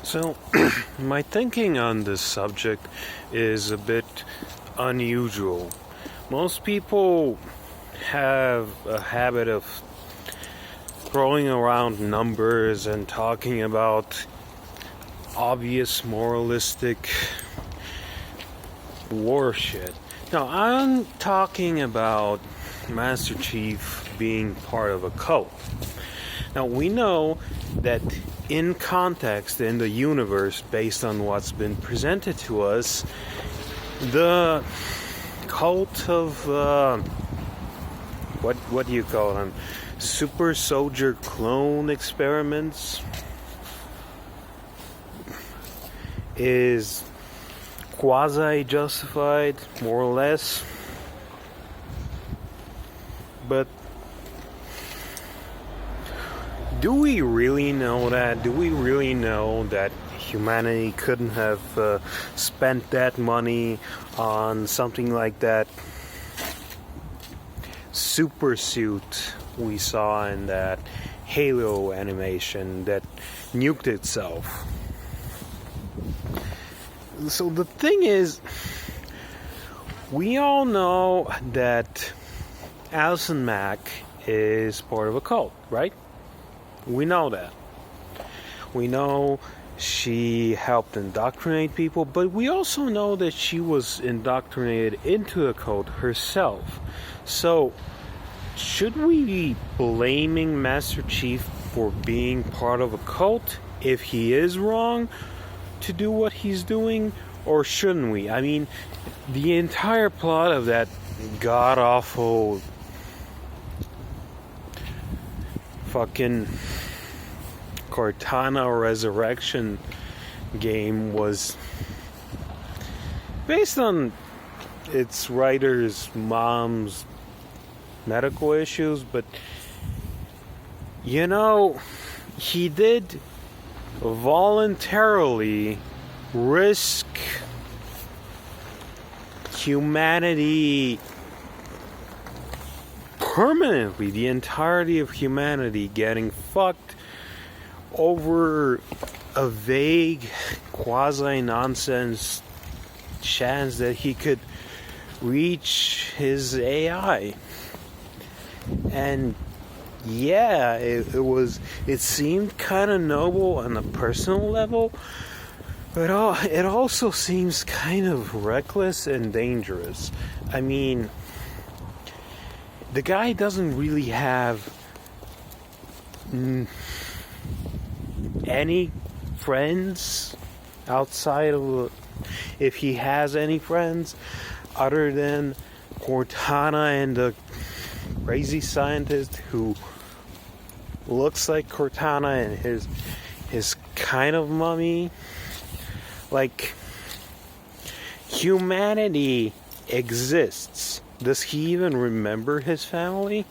So, my thinking on this subject is a bit unusual. Most people have a habit of throwing around numbers and talking about obvious moralistic war shit. Now, I'm talking about Master Chief being part of a cult. Now, we know that in context, in the universe, based on what's been presented to us, the cult of, what do you call them? Super soldier clone experiments is quasi-justified, more or less. But do we really know that? Do we really know that humanity couldn't have spent that money on something like that super suit we saw in that Halo animation that nuked itself? So the thing is, we all know that Allison Mack is part of a cult, right? We know that. We know she helped indoctrinate people, but we also know that she was indoctrinated into a cult herself. So, should we be blaming Master Chief for being part of a cult if he is wrong to do what he's doing, or shouldn't we? I mean, the entire plot of that god-awful fucking Cortana Resurrection game was based on its writer's mom's medical issues, but you know, he did voluntarily risk humanity permanently, the entirety of humanity getting fucked over a vague quasi-nonsense chance that he could reach his AI. And yeah, it seemed kind of noble on a personal level, but it also seems kind of reckless and dangerous. I mean, the guy doesn't really have any friends outside of, if he has any friends, other than Cortana and the crazy scientist who looks like Cortana and his kind of mummy. Like, humanity exists. Does he even remember his family?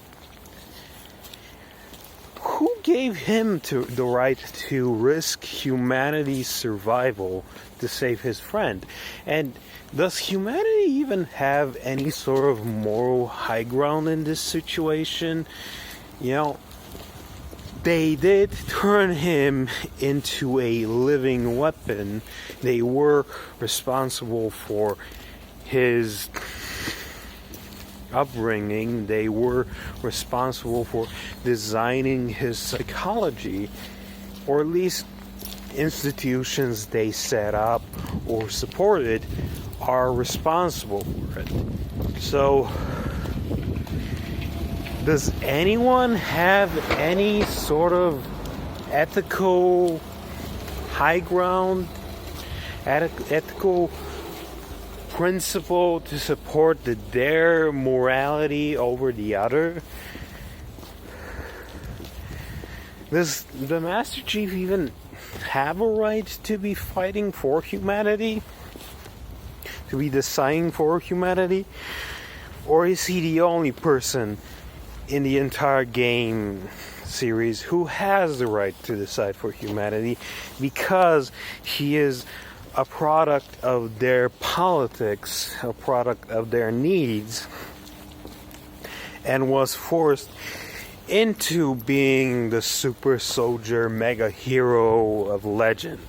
Who gave him the right to risk humanity's survival to save his friend? And does humanity even have any sort of moral high ground in this situation? You know, they did turn him into a living weapon. They were responsible for his upbringing. They were responsible for designing his psychology, or at least institutions they set up or supported are responsible for it. So, does anyone have any sort of ethical high ground, ethical principle to support their morality over the other? Does the Master Chief even have a right to be fighting for humanity? To be deciding for humanity? Or is he the only person in the entire game series who has the right to decide for humanity because he is a product of their politics, a product of their needs, and was forced into being the super soldier mega hero of legend?